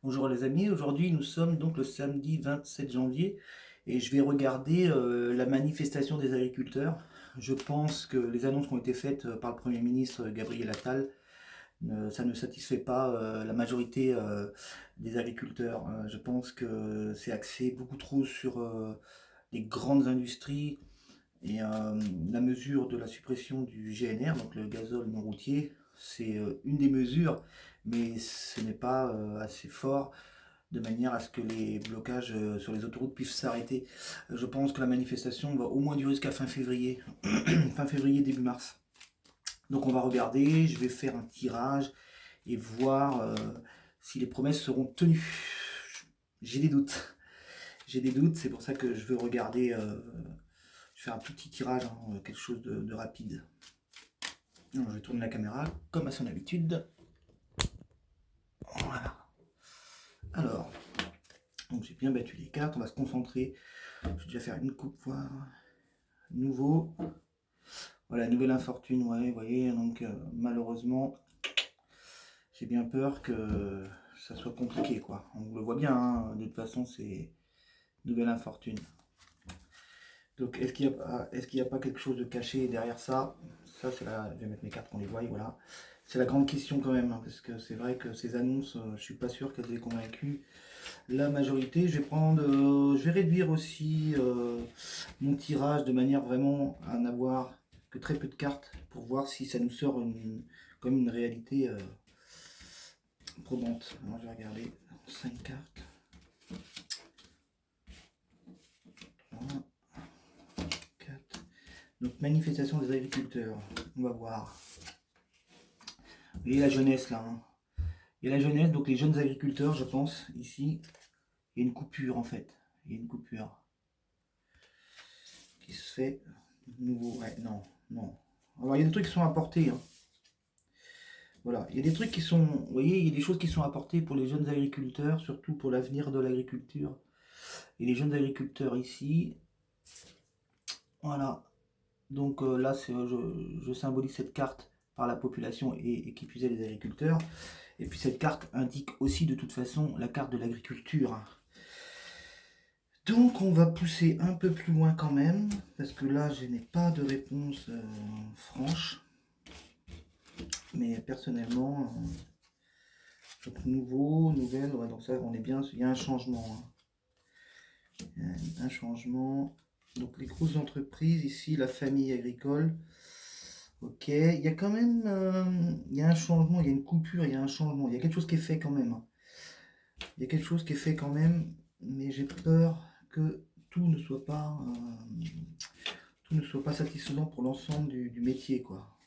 Bonjour les amis, aujourd'hui nous sommes donc le samedi 27 janvier et je vais regarder la manifestation des agriculteurs. Je pense que les annonces qui ont été faites par le Premier ministre Gabriel Attal, ça ne satisfait pas la majorité des agriculteurs. Je pense que c'est axé beaucoup trop sur les grandes industries et la mesure de la suppression du GNR, donc le gazole non routier, c'est une des mesures, mais ce n'est pas assez fort de manière à ce que les blocages sur les autoroutes puissent s'arrêter. Je pense que la manifestation va au moins durer jusqu'à fin février, fin février, début mars. Donc on va regarder, je vais faire un tirage et voir si les promesses seront tenues. J'ai des doutes. J'ai des doutes, c'est pour ça que je veux regarder, je vais faire un tout petit tirage, hein, quelque chose de rapide. Alors, je vais tourner la caméra comme à son habitude. Voilà. Alors, donc j'ai bien battu les cartes, on va se concentrer. Je vais déjà faire une coupe, voir. Nouveau. Voilà, nouvelle infortune, ouais, vous voyez, donc malheureusement, j'ai bien peur que ça soit compliqué, quoi. On le voit bien, hein, de toute façon, c'est nouvelle infortune. Donc, est-ce qu'il n'y a pas quelque chose de caché derrière ça? Ça, c'est là, je vais mettre mes cartes qu'on les voie, voilà. C'est la grande question quand même, hein, parce que c'est vrai que ces annonces, je suis pas sûr qu'elles aient convaincu la majorité. Je vais réduire aussi mon tirage de manière vraiment à n'avoir que très peu de cartes pour voir si ça nous sort comme une réalité probante. Alors je vais regarder 5 cartes. 3, 4. Donc manifestation des agriculteurs. On va voir. Vous voyez la jeunesse là, hein. Il y a la jeunesse, donc les jeunes agriculteurs, je pense, ici, il y a une coupure en fait. Il y a une coupure qui se fait. Nouveau. Ouais, non, non. Alors il y a des trucs qui sont apportés, hein. Voilà, il y a des trucs qui sont, vous voyez, il y a des choses qui sont apportées pour les jeunes agriculteurs, surtout pour l'avenir de l'agriculture. Et les jeunes agriculteurs ici, voilà. Donc là, je symbolise cette carte par la population et qui plus est les agriculteurs. Et puis cette carte indique aussi de toute façon la carte de l'agriculture. Donc on va pousser un peu plus loin quand même, parce que là je n'ai pas de réponse franche. Mais personnellement, donc nouveau, nouvelle, ouais, donc ça on est bien, il y a un changement, hein. Un changement. Donc les grosses entreprises, ici la famille agricole. Ok, il y a quand même il y a un changement, il y a une coupure, il y a un changement, il y a quelque chose qui est fait quand même, hein. Il y a quelque chose qui est fait quand même, mais j'ai peur que tout ne soit pas, tout ne soit pas satisfaisant pour l'ensemble du métier, quoi.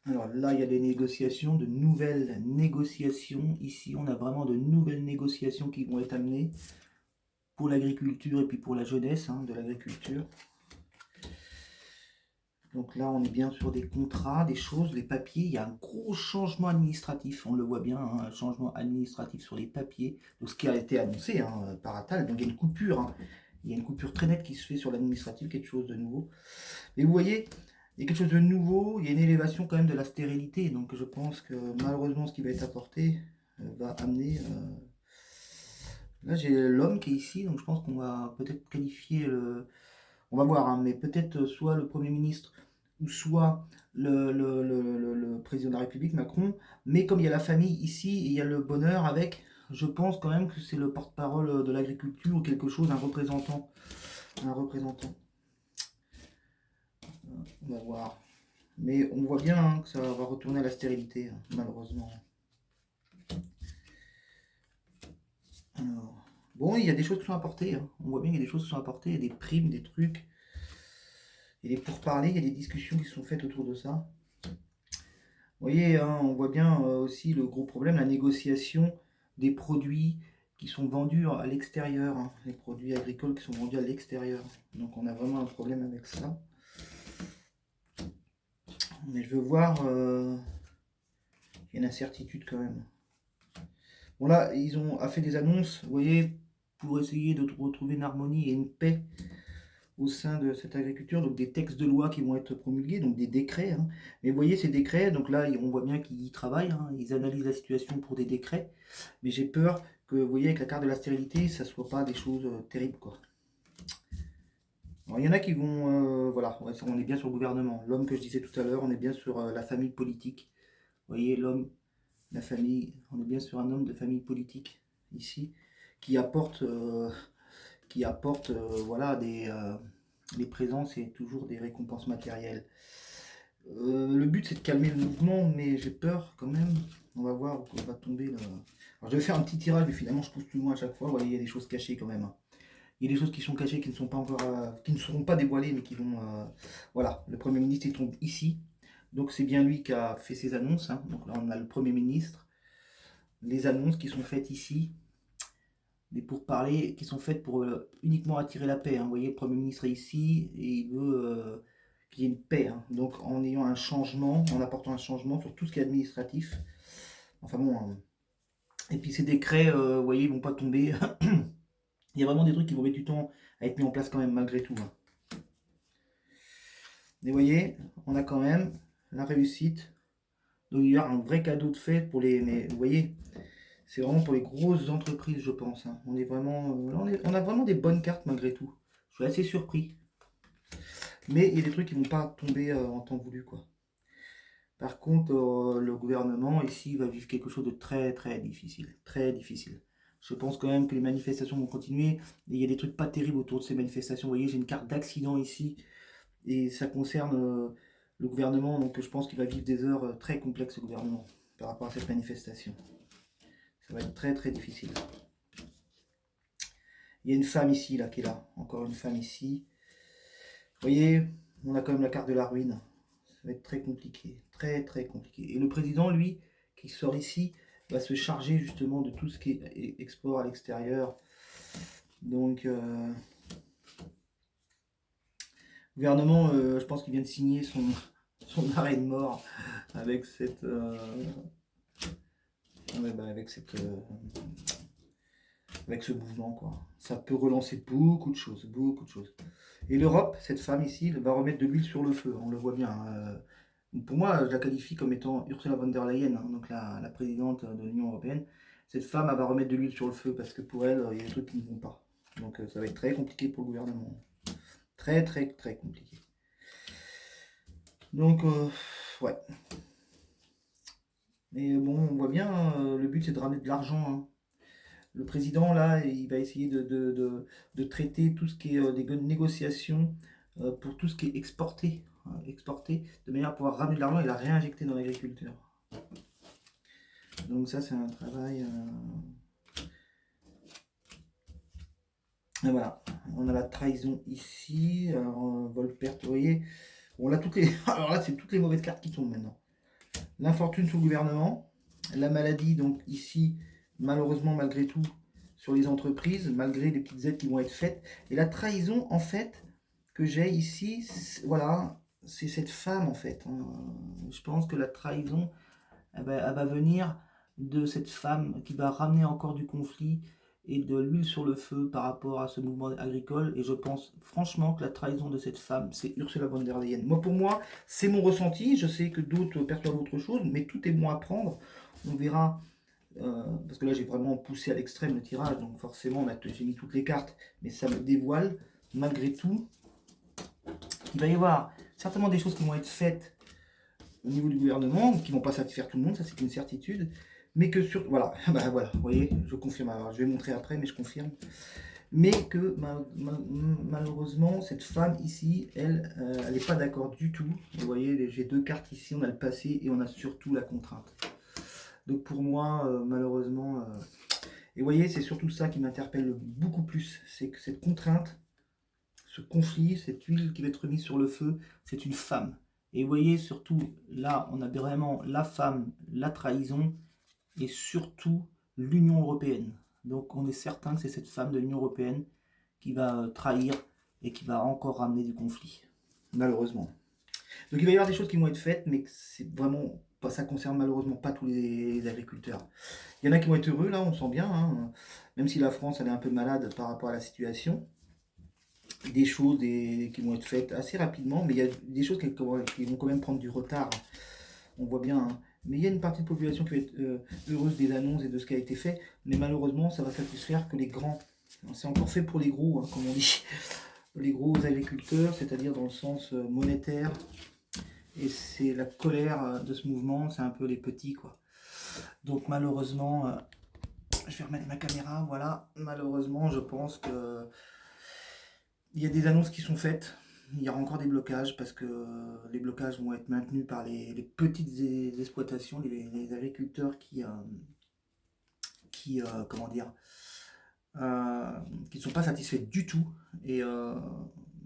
Alors là, il y a des négociations, de nouvelles négociations. Ici, on a vraiment de nouvelles négociations qui vont être amenées pour l'agriculture et puis pour la jeunesse, hein, de l'agriculture. Donc là, on est bien sur des contrats, des choses, les papiers. Il y a un gros changement administratif, on le voit bien, hein, un changement administratif sur les papiers. Donc ce qui a été annoncé, hein, par Attal. Donc il y a une coupure, hein. Il y a une coupure très nette qui se fait sur l'administratif, quelque chose de nouveau. Et vous voyez, il y a quelque chose de nouveau, il y a une élévation quand même de la stérilité. Donc je pense que malheureusement, ce qui va être apporté va amener. Là, j'ai l'homme qui est ici, donc je pense qu'on va peut-être qualifier le. On va voir, hein, mais peut-être soit le Premier ministre ou soit le président de la République, Macron. Mais comme il y a la famille ici et il y a le bonheur avec, je pense quand même que c'est le porte-parole de l'agriculture ou quelque chose, un représentant. Un représentant. On va voir. Mais on voit bien, hein, que ça va retourner à la stérilité, hein, malheureusement. Alors, bon, il y a des choses qui sont apportées, hein. On voit bien qu'il y a des choses qui sont apportées, il y a des primes, des trucs. Il y a des pourparlers, il y a des discussions qui sont faites autour de ça. Vous voyez, hein, on voit bien aussi le gros problème, la négociation des produits qui sont vendus à l'extérieur, hein, les produits agricoles qui sont vendus à l'extérieur. Donc on a vraiment un problème avec ça. Mais je veux voir, il y a une incertitude quand même. Bon là, a fait des annonces, vous voyez, pour essayer de retrouver une harmonie et une paix au sein de cette agriculture, donc des textes de loi qui vont être promulgués, donc des décrets, hein. Mais vous voyez, ces décrets, donc là, on voit bien qu'ils y travaillent, hein, ils analysent la situation pour des décrets, mais j'ai peur que, vous voyez, avec la carte de la stérilité, ça ne soit pas des choses terribles, quoi. Alors, il y en a qui vont, voilà, on est bien sur le gouvernement. L'homme que je disais tout à l'heure, on est bien sur la famille politique. Vous voyez, l'homme, la famille, on est bien sur un homme de famille politique, ici, qui apporte, voilà, des présences et toujours des récompenses matérielles. Le but c'est de calmer le mouvement, mais j'ai peur quand même. On va voir où on va tomber là. Alors je vais faire un petit tirage, mais finalement je pousse plus loin à chaque fois. Vous voyez, il y a des choses cachées quand même, hein. Il y a des choses qui sont cachées, qui ne sont pas encore, qui ne seront pas dévoilées, mais qui vont. Voilà, le Premier ministre il tombe ici. Donc c'est bien lui qui a fait ses annonces, hein. Donc là on a le Premier ministre. Les annonces qui sont faites ici, des pourparlers qui sont faites pour uniquement attirer la paix, hein. Vous voyez, le Premier ministre est ici et il veut qu'il y ait une paix, hein. Donc en ayant un changement, en apportant un changement sur tout ce qui est administratif. Enfin bon, hein. Et puis ces décrets, vous voyez, ils vont pas tomber. Il y a vraiment des trucs qui vont mettre du temps à être mis en place quand même, malgré tout, hein. Et vous voyez, on a quand même la réussite. Donc il y a un vrai cadeau de fête pour les... Mais vous voyez, c'est vraiment pour les grosses entreprises, je pense, hein. On est vraiment, on a vraiment des bonnes cartes malgré tout. Je suis assez surpris. Mais il y a des trucs qui vont pas tomber en temps voulu, quoi. Par contre, le gouvernement ici va vivre quelque chose de très très difficile. Très difficile. Je pense quand même que les manifestations vont continuer. Et il y a des trucs pas terribles autour de ces manifestations. Vous voyez, j'ai une carte d'accident ici. Et ça concerne le gouvernement. Donc je pense qu'il va vivre des heures très complexes, le gouvernement, par rapport à cette manifestation. Ça va être très très difficile. Il y a une femme ici, là, qui est là. Encore une femme ici. Vous voyez, on a quand même la carte de la ruine. Ça va être très compliqué. Très très compliqué. Et le président, lui, qui sort ici, va se charger justement de tout ce qui est export à l'extérieur. Donc, le gouvernement, je pense qu'il vient de signer son arrêt de mort avec cette... ouais, bah, avec ce mouvement, quoi. Ça peut relancer beaucoup de choses, beaucoup de choses. Et l'Europe, cette femme ici, va remettre de l'huile sur le feu, on le voit bien, hein. Pour moi, je la qualifie comme étant Ursula von der Leyen, hein, donc la présidente de l'Union Européenne. Cette femme, elle va remettre de l'huile sur le feu parce que pour elle, il y a des trucs qui ne vont pas. Donc ça va être très compliqué pour le gouvernement. Très, très, très compliqué. Donc, ouais. Mais bon, on voit bien, le but c'est de ramener de l'argent, hein. Le président, là, il va essayer de traiter tout ce qui est des négociations pour tout ce qui est exporté, hein, exporté, de manière à pouvoir ramener de l'argent et la réinjecter dans l'agriculture. Donc ça, c'est un travail... Et voilà, on a la trahison ici, alors, Volpert, vous voyez, on a toutes les... Alors là, c'est toutes les mauvaises cartes qui tombent maintenant. L'infortune sous le gouvernement, la maladie, donc ici, malheureusement, malgré tout, sur les entreprises, malgré les petites aides qui vont être faites. Et la trahison, en fait, que j'ai ici, voilà, c'est cette femme, en fait, hein. Je pense que la trahison, elle va venir de cette femme qui va ramener encore du conflit et de l'huile sur le feu par rapport à ce mouvement agricole. Et je pense franchement que la trahison de cette femme, c'est Ursula von der Leyen. Moi, pour moi, c'est mon ressenti. Je sais que d'autres perçoivent autre chose, mais tout est bon à prendre. On verra. Parce que là, j'ai vraiment poussé à l'extrême le tirage, donc forcément, j'ai mis toutes les cartes, mais ça me dévoile, malgré tout. Il va y avoir certainement des choses qui vont être faites au niveau du gouvernement, qui ne vont pas satisfaire tout le monde, ça c'est une certitude, mais que sur... Voilà, bah voilà, vous voyez, je confirme, alors je vais montrer après, mais je confirme. Mais que malheureusement, cette femme ici, elle, elle n'est pas d'accord du tout. Vous voyez, j'ai deux cartes ici, on a le passé et on a surtout la contrainte. Donc pour moi, malheureusement... Et vous voyez, c'est surtout ça qui m'interpelle beaucoup plus, c'est que cette contrainte, ce conflit, cette huile qui va être remise sur le feu, c'est une femme. Et vous voyez, surtout, là, on a vraiment la femme, la trahison, et surtout l'Union Européenne. Donc on est certain que c'est cette femme de l'Union Européenne qui va trahir et qui va encore ramener du conflit, malheureusement. Donc il va y avoir des choses qui vont être faites, mais c'est vraiment pas, ça concerne malheureusement pas tous les agriculteurs. Il y en a qui vont être heureux, là, on sent bien, hein, même si la France elle est un peu malade par rapport à la situation. des choses qui vont être faites assez rapidement, mais il y a des choses qui vont quand même prendre du retard. On voit bien, hein. Mais il y a une partie de la population qui va être heureuse des annonces et de ce qui a été fait, mais malheureusement, ça va satisfaire que les grands. C'est encore fait pour les gros, hein, comme on dit. Les gros agriculteurs, c'est-à-dire dans le sens monétaire. Et c'est la colère de ce mouvement, c'est un peu les petits, quoi. Donc malheureusement, je vais remettre ma caméra, voilà. Malheureusement, je pense que il y a des annonces qui sont faites. Il y aura encore des blocages parce que les blocages vont être maintenus par les petites exploitations, les agriculteurs comment dire, euh, qui ne sont pas satisfaits du tout. Et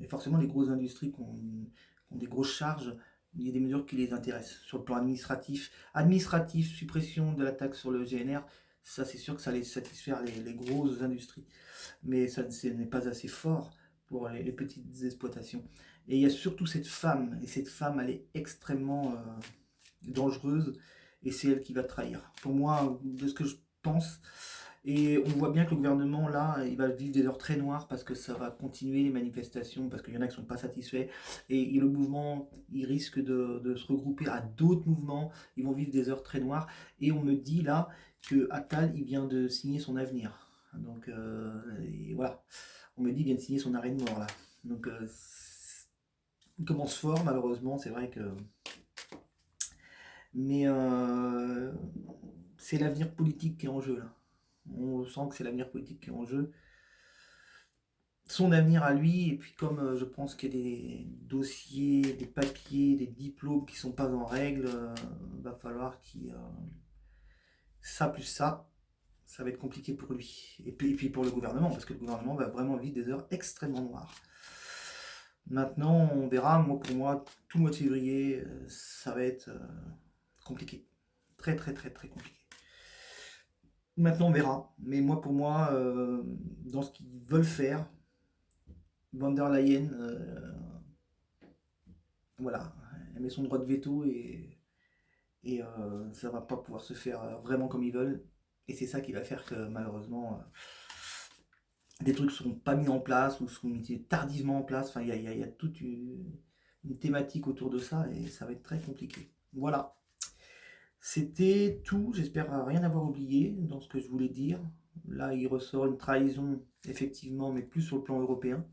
forcément, les grosses industries qui ont des grosses charges, il y a des mesures qui les intéressent. Sur le plan administratif, suppression de la taxe sur le GNR, ça c'est sûr que ça allait satisfaire les grosses industries. Mais ça n'est pas assez fort pour les petites exploitations. Et il y a surtout cette femme, et cette femme, elle est extrêmement dangereuse, et c'est elle qui va trahir. Pour moi, de ce que je pense, et on voit bien que le gouvernement, là, il va vivre des heures très noires parce que ça va continuer les manifestations, parce qu'il y en a qui ne sont pas satisfaits. Et le mouvement, il risque de se regrouper à d'autres mouvements. Ils vont vivre des heures très noires. Et on me dit là que Attal, il vient de signer son avenir. Donc et voilà. On me dit qu'il vient de signer son arrêt de mort là. Donc il commence fort, malheureusement, c'est vrai que. Mais c'est l'avenir politique qui est en jeu là. On sent que c'est l'avenir politique qui est en jeu. Son avenir à lui, et puis comme je pense qu'il y a des dossiers, des papiers, des diplômes qui sont pas en règle, va falloir qu'il ça plus ça va être compliqué pour lui. Et puis pour le gouvernement, parce que le gouvernement va vraiment vivre des heures extrêmement noires. Maintenant, on verra. Moi, pour moi, tout le mois de février, ça va être compliqué. Très, très, très, très compliqué. Maintenant, on verra. Mais moi, pour moi, dans ce qu'ils veulent faire, Van der Leyen, voilà, elle met son droit de veto et ça va pas pouvoir se faire vraiment comme ils veulent. Et c'est ça qui va faire que malheureusement, des trucs ne seront pas mis en place ou seront mis tardivement en place. Enfin, il y a toute une thématique autour de ça et ça va être très compliqué. Voilà. C'était tout. J'espère rien avoir oublié dans ce que je voulais dire. Là, il ressort une trahison, effectivement, mais plus sur le plan européen.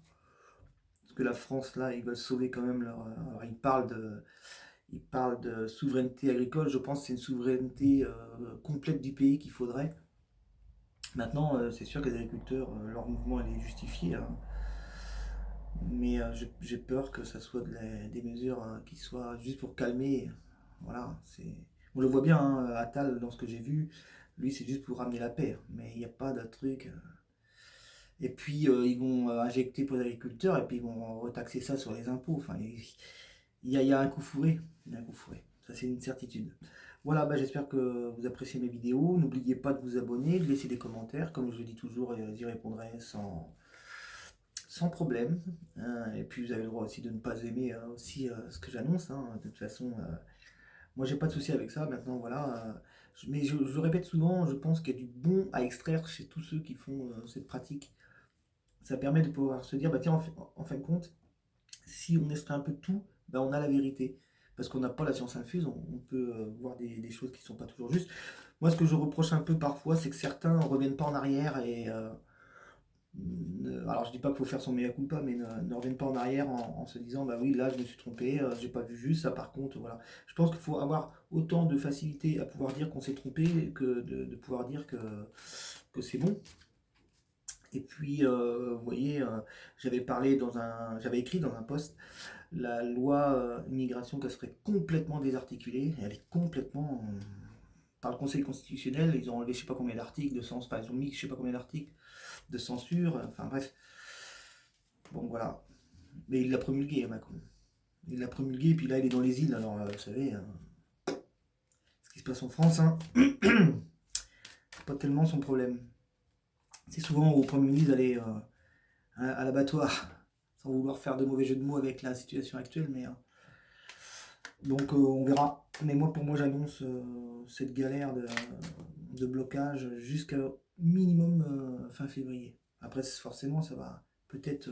Parce que la France, là, ils veulent sauver quand même leur. Alors, ils parlent de souveraineté agricole. Je pense que c'est une souveraineté complète du pays qu'il faudrait. Maintenant, c'est sûr que les agriculteurs, leur mouvement est justifié, hein. Mais j'ai peur que ça soit des mesures qui soient juste pour calmer. Voilà, on le voit bien, hein, Attal, dans ce que j'ai vu, lui c'est juste pour ramener la paix, mais il n'y a pas de truc. Et puis ils vont injecter pour les agriculteurs et puis ils vont retaxer ça sur les impôts. Enfin, il y a un coup fourré. Il y a un coup fourré. Ça c'est une certitude. Voilà, bah, j'espère que vous appréciez mes vidéos. N'oubliez pas de vous abonner, de laisser des commentaires. Comme je le dis toujours, j'y répondrai sans problème. Et puis vous avez le droit aussi de ne pas aimer aussi ce que j'annonce, hein. De toute façon, moi j'ai pas de souci avec ça. Maintenant, voilà. Mais je répète souvent, je pense qu'il y a du bon à extraire chez tous ceux qui font cette pratique. Ça permet de pouvoir se dire, bah tiens, en fin de compte, si on extrait un peu de tout, bah, on a la vérité. Parce qu'on n'a pas la science infuse, on peut voir des choses qui ne sont pas toujours justes. Moi, ce que je reproche un peu parfois, c'est que certains ne reviennent pas en arrière et alors je dis pas qu'il faut faire son mea culpa, mais ne reviennent pas en arrière en se disant bah oui là je me suis trompé, j'ai pas vu juste ça par contre voilà. Je pense qu'il faut avoir autant de facilité à pouvoir dire qu'on s'est trompé que de pouvoir dire que c'est bon. Et puis vous voyez, j'avais écrit dans un post la loi immigration qui serait complètement désarticulée, elle est complètement par le Conseil constitutionnel, ils ont enlevé je sais pas combien d'articles de sens, ils ont mis je sais pas combien d'articles de censure, enfin bref. Bon voilà. Mais il l'a promulgué, Macron. Il l'a promulgué, et puis là il est dans les îles, alors vous savez, ce qui se passe en France, hein, c'est pas tellement son problème. C'est souvent au Premier ministre d'aller à l'abattoir, sans vouloir faire de mauvais jeux de mots avec la situation actuelle, mais donc on verra. Mais moi pour moi j'annonce cette galère de blocage jusqu'à minimum fin février. Après forcément ça va peut-être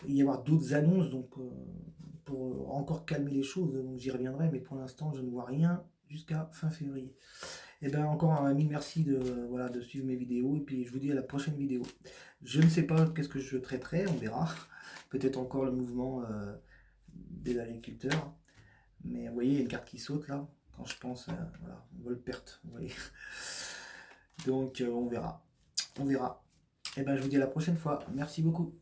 y avoir d'autres annonces, donc pour encore calmer les choses, donc j'y reviendrai, mais pour l'instant je ne vois rien jusqu'à fin février. Et bien encore un mille merci voilà, de suivre mes vidéos, et puis je vous dis à la prochaine vidéo. Je ne sais pas qu'est-ce que je traiterai, on verra. Peut-être encore le mouvement des agriculteurs. Mais vous voyez, il y a une carte qui saute là, quand je pense, voilà, vol perte, vous voyez. Donc on verra. On verra. Et ben je vous dis à la prochaine fois. Merci beaucoup.